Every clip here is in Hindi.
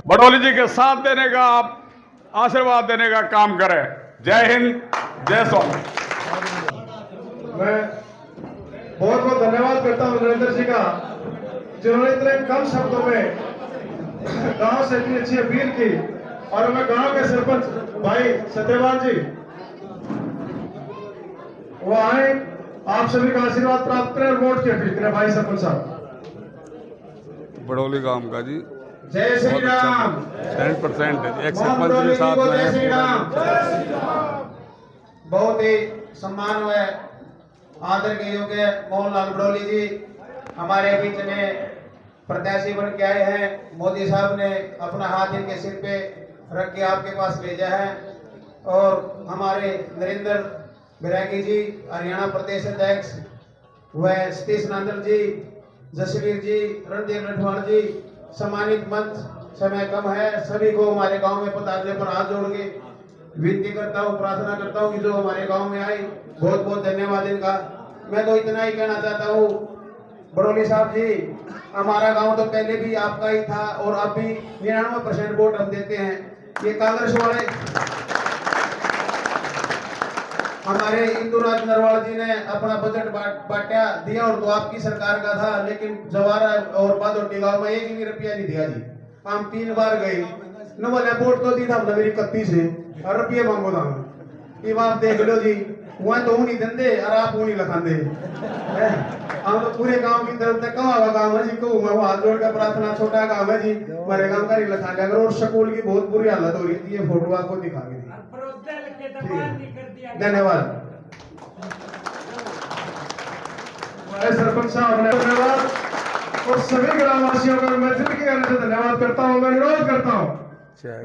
बड़ौली जी के साथ देने का, आप आशीर्वाद देने का काम करें। जय हिंद, जय स्वामी। मैं बहुत बहुत धन्यवाद करता हूं नरेंद्र जी का, जिन्होंने इतने कम शब्दों में गांव से इतनी अच्छी अपील की। और मैं गांव के सरपंच भाई सत्यवान जी वो आए, आप सभी का आशीर्वाद प्राप्त करें और वोट की अपील करें। भाई सरपंच साहब, बड़ौली गांव का जी जय श्री राम। 10% एक सरपंच भी साथ में जय श्री है। राम। बहुत ही सम्मान हुआ, आदर के योग्य मोहनलाल बड़ौली जी हमारे बीच में प्रत्याशी बन के आए हैं। मोदी साहब ने अपना हाथ इनके सिर पे रख के आपके पास भेजा है। और हमारे नरेंद्र बैरागी जी हरियाणा प्रदेश अध्यक्ष, व सतीश नंदन जी, जसवीर जी, रणदेव नटवाड़ जी, सम्मानित मंच, समय कम है, सभी को हमारे गांव में पधारने पर हाथ जोड़ के विनती करता हूँ, प्रार्थना करता हूँ कि जो हमारे गांव में आए, बहुत बहुत धन्यवाद इनका। मैं तो इतना ही कहना चाहता हूँ, बड़ौली साहब जी, हमारा गांव तो पहले भी आपका ही था और अब भी 99% वोट हम देते हैं। ये कांग्रेस वाले हमारे इंदुराज नरवाल जी ने अपना बजट बांटा दिया और तो आपकी सरकार का था, लेकिन जवारा और बादोटी गांव में 1 भी रुपया नहीं दिया जी। हम 3 बार गए, न बोले वोट तो दी था मेरी 31 है और रुपये मांगो था। ये आप देख लो जी, वहां तो नहीं धंधे और आप नहीं लखांदे। हम तो पूरे गांव की तरफ से कहा हुआ गांव है जी को मैं हाथ जोड़ कर प्रार्थना, छोटा गांव है जी, हमारे गांव का नहीं लखा अगर। और स्कूल की बहुत बुरी हालत हो रही थी, ये फोटो आपको दिखा के दी। धन्यवाद। सरपंच साहब ने धन्यवाद, और सभी ग्रामवासियों का मैं दिल की गहराई से धन्यवाद करता हूं। मैं अनुरोध करता हूं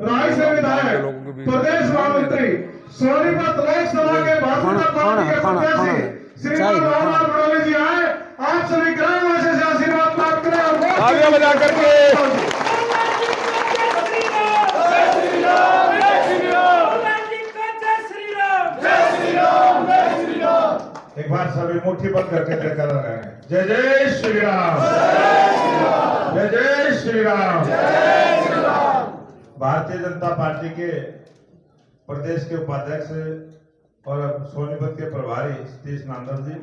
राय से विधायक प्रदेश महामंत्री सोनीपत लोकसभा के भाजपा पार्टी के प्रत्याशी श्री मोहनलाल बड़ौली जी आए, आप सभी ग्रामवासियों से आशीर्वाद प्राप्त करें और आगे बजा करके एक बार सभी मुट्ठी बंद करके जयकार लगाएं। जय जय श्री राम, जय जय श्री राम। भारतीय जनता पार्टी के प्रदेश के उपाध्यक्ष और सोनीपत के प्रभारी सतीश नंदन जी,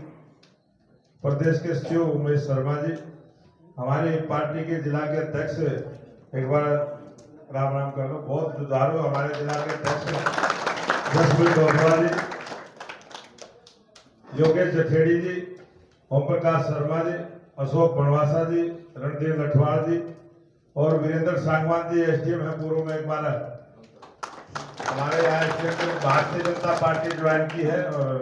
प्रदेश के सचिव उमेश शर्मा जी, हमारी पार्टी के जिला के अध्यक्ष, एक बार राम राम कर लो, बहुत जुझारू हमारे जिला के अध्यक्ष जसवीर दोहरा जी, योगेश जठेड़ी जी, ओम प्रकाश शर्मा जी, अशोक बनवासा जी, रणदेव नटवाड़ जी और वीरेंद्र सांगवान जी एसडीएम है पूर्व में। एक बार हमारे यहाँ एसडीएम ने भारतीय जनता पार्टी ज्वाइन की है और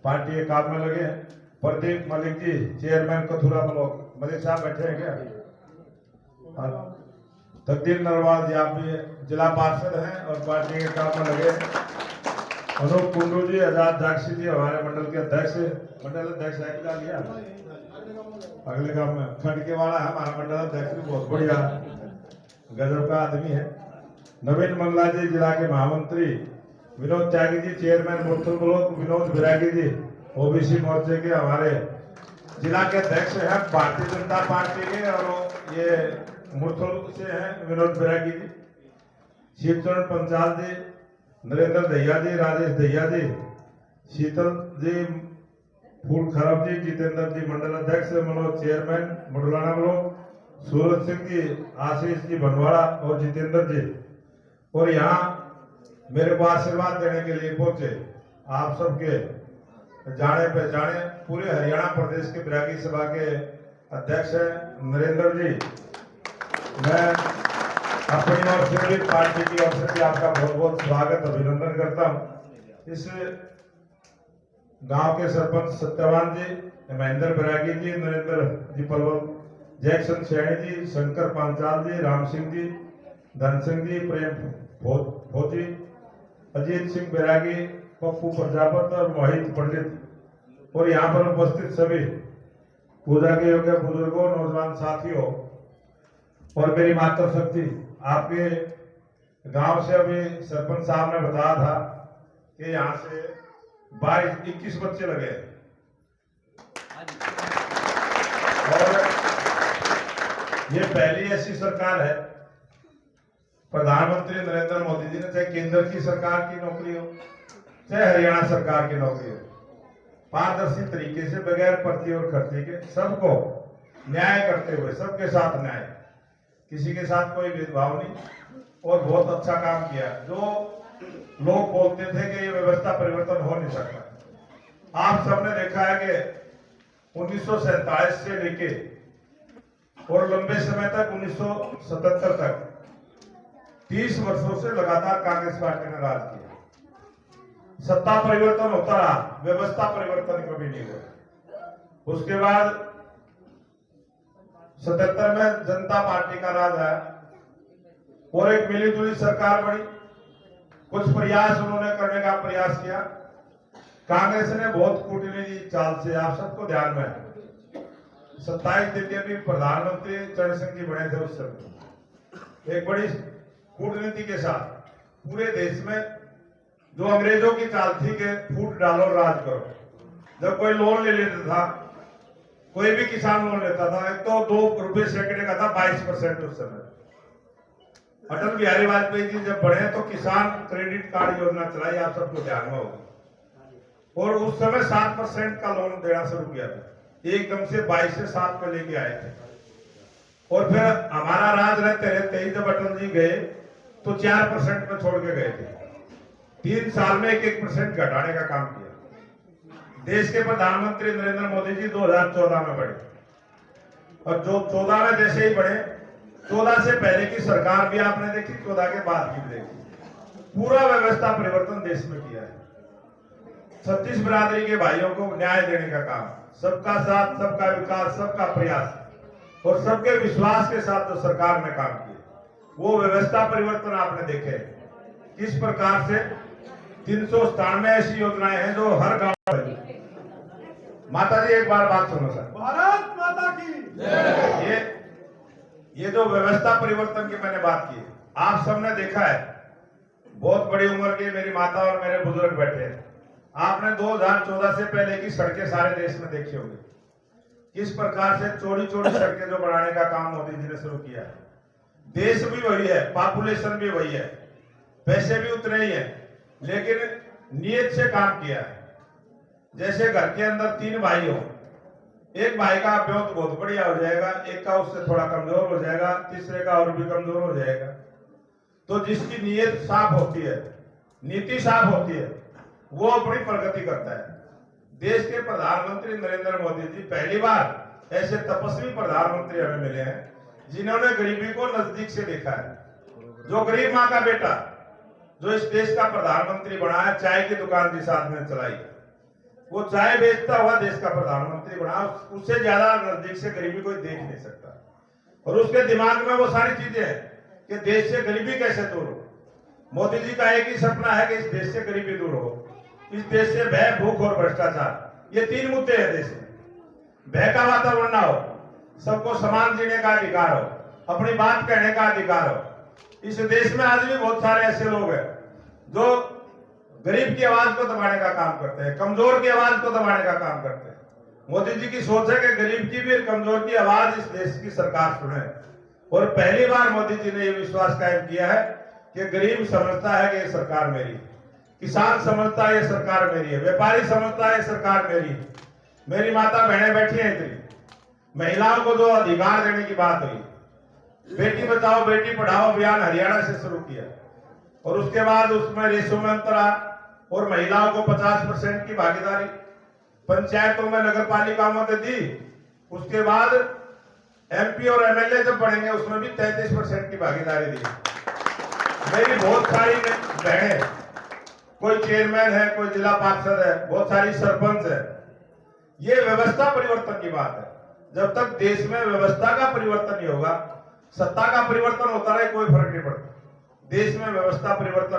पार्टी के काम में लगे हैं। प्रदीप मलिक जी चेयरमैन कथुरा ब्लॉक, मलिक साहब बैठे हैं क्या? तकदीर नरवाल जी आप भी जिला पार्षद हैं और पार्टी के काम में लगे हैं। अनूप कुंडू जी, आजाद जागसी जी हमारे मंडल के अध्यक्ष, मंडल अध्यक्ष है क्या लिया अगले काम में खंड के वाला है हमारा मंडल अध्यक्ष, भी बहुत बढ़िया गजब का आदमी है। नवीन मंगला जी जिला के महामंत्री, विनोद त्यागी जी चेयरमैन मुरथुल ब्लॉक, विनोद बैरागी जी ओबीसी मोर्चे के हमारे जिला के अध्यक्ष हैं भारतीय जनता पार्टी के, और ये मुरथुल से हैं विनोद बैरागी जी। शिवचरण पंचाल जी, नरेंद्र दहिया जी, राजेश दहिया जी, शीतल जी, फूल खरब जी, जितेंद्र जी मंडल अध्यक्ष, मनोज चेयरमैन मुडलाना ब्लॉक, सूरज सिंह जी, आशीष जी बनवाड़ा और जितेंद्र जी, और यहाँ मेरे को आशीर्वाद देने के लिए पहुंचे आप सबके जाने पहचाने पूरे हरियाणा प्रदेश के बैरागी सभा के अध्यक्ष हैं नरेंद्र जी। मैं अपनी ओर से भी पार्टी की ओर से भी आपका बहुत बहुत स्वागत अभिनंदन करता हूं। इस गांव के सरपंच सत्यवान जी, महेंद्र बैरागी जी, नरेंद्र जी पलवल, जैक्सन सैनी जी, शंकर पांचाल जी, राम सिंह जी, धन सिंह जी, प्रेम भोजी, अजीत सिंह बैरागी, पप्पू प्रजापत और मोहित पंडित, और यहाँ पर उपस्थित सभी पूजा के योग्य बुजुर्गों, नौजवान साथियों और मेरी मातृशक्ति। आपके गांव से अभी सरपंच साहब ने बताया था कि यहाँ से 22-21 बच्चे लगे और ये पहली ऐसी सरकार है प्रधानमंत्री नरेंद्र मोदी जी ने, चाहे केंद्र की सरकार की नौकरी हो चाहे हरियाणा सरकार की नौकरी हो, पारदर्शी तरीके से बगैर पर्ची और खर्चे के सबको न्याय करते हुए, सबके साथ न्याय, किसी के साथ कोई भेदभाव नहीं, और बहुत अच्छा काम किया। जो लोग बोलते थे कि ये व्यवस्था परिवर्तन हो नहीं सकता, आप सबने देखा है कि 1947 से लेके और लंबे समय तक 1977 तक 30 वर्षों से लगातार कांग्रेस पार्टी ने राज किया। सत्ता परिवर्तन होता रहा, व्यवस्था परिवर्तन कभी नहीं हुआ। उसके बाद 77 में जनता पार्टी का राज आया और एक मिलीजुली सरकार बनी। कुछ प्रयास उन्होंने करने का प्रयास किया। कांग्रेस ने बहुत कूटनीति चाल से, आप सबको ध्यान में है, 27 दिन के भी प्रधानमंत्री चरण सिंह जी बने थे उस समय, एक बड़ी कूटनीति के साथ पूरे देश में जो अंग्रेजों की चाल थी कि फूट डालो राज करो। जब कोई लोन ले लेता था, कोई भी किसान लोन लेता था, एक तो 2 रुपए सैकड़े का था 22% उस समय। अटल बिहारी वाजपेयी जी जब बढ़े तो किसान क्रेडिट कार्ड योजना चलाई, आप सबको ध्यान में होगा, और उस समय 7% का लोन देना शुरू किया था। एकदम से 22 से 7 पे लेके आए थे, और फिर हमारा राज रहते रहते ही जब अटल जी गए तो 4% पे छोड़ के गए थे। 3 साल में 1% घटाने का काम किया। देश के प्रधानमंत्री नरेंद्र मोदी जी 2014 में बढ़े, और जो 14 में जैसे ही बढ़े, 14 से पहले की सरकार भी आपने देखी, 14 के बाद की भी देखी, पूरा व्यवस्था परिवर्तन देश में किया है। 36 बिरादरी के भाइयों को न्याय देने का काम, सबका साथ, सबका विकास, सबका प्रयास और सबके विश्वास के साथ जो सरकार ने काम किया, वो व्यवस्था परिवर्तन आपने देखे। किस प्रकार से 397 ऐसी योजनाएं हैं जो हर गांव में। माता जी एक बार बात सुनो सर, भारत माता की ये जो व्यवस्था परिवर्तन की मैंने बात की, आप सबने देखा है, बहुत बड़ी उम्र के मेरी माता और मेरे बुजुर्ग बैठे हैं। आपने 2014 से पहले की सड़कें सारे देश में देखी होंगी, किस प्रकार से चौड़ी चौड़ी सड़कें जो बनाने का काम मोदी जी ने शुरू किया है। देश भी वही है, पॉपुलेशन भी वही है, पैसे भी उतने ही है, लेकिन नियत से काम किया है। जैसे घर के अंदर 3 भाई हो, एक भाई का ब्योत बहुत बढ़िया हो जाएगा, एक का उससे थोड़ा कमजोर हो जाएगा, तीसरे का और भी कमजोर हो जाएगा। तो जिसकी नीयत साफ होती है, नीति साफ होती है, वो अपनी प्रगति करता है। देश के प्रधानमंत्री नरेंद्र मोदी जी पहली बार ऐसे तपस्वी प्रधानमंत्री हमें मिले हैं जिन्होंने गरीबी को नजदीक से देखा है। जो गरीब माँ का बेटा जो इस देश का प्रधानमंत्री बना है, चाय की दुकान जिस आदमी ने चलाई, वो चाय बेचता हुआ देश का प्रधानमंत्री बना, उससे ज्यादा नजदीक से गरीबी कोई देख नहीं सकता। और उसके दिमाग में वो सारी चीजें हैं कि देश से गरीबी कैसे दूर हो। मोदी जी का एक ही सपना है कि इस देश से गरीबी दूर हो, इस देश से भय, भूख और भ्रष्टाचार, ये 3 मुद्दे हैं देश में। भय का वातावरण ना हो, सबको समान जीने का अधिकार हो, अपनी बात कहने का अधिकार हो। इस देश में आज भी बहुत सारे ऐसे लोग हैं जो गरीब की आवाज को दबाने का काम करते हैं, कमजोर की आवाज को दबाने का काम करते हैं। मोदी जी की सोच है कि गरीब की भी, कमजोर की आवाज इस देश की सरकार सुने। और पहली बार मोदी जी ने यह विश्वास कायम किया है कि गरीब समझता है कि ये सरकार मेरी, किसान समझता है ये सरकार मेरी है, व्यापारी समझता है ये सरकार मेरी है। मेरी माता बहनें बैठी हैं इतनी, महिलाओं को जो अधिकार देने की बात हुई, बेटी बचाओ बेटी पढ़ाओ अभियान हरियाणा से शुरू किया, और उसके बाद उसमें रेशो में अंतर आ, और महिलाओं को 50% की भागीदारी पंचायतों में, नगर पालिकाओं में दी। उसके बाद MP और MLA जब बढ़ेंगे उसमें भी 33% की भागीदारी दी। मेरी बहुत सारी बहनें, कोई चेयरमैन है, कोई जिला पार्षद है, बहुत सारी सरपंच है। ये व्यवस्था परिवर्तन की बात है। जब तक देश में व्यवस्था का परिवर्तन नहीं होगा, सत्ता का परिवर्तन होता रहे, कोई फर्क नहीं पड़ता। देश में व्यवस्था परिवर्तन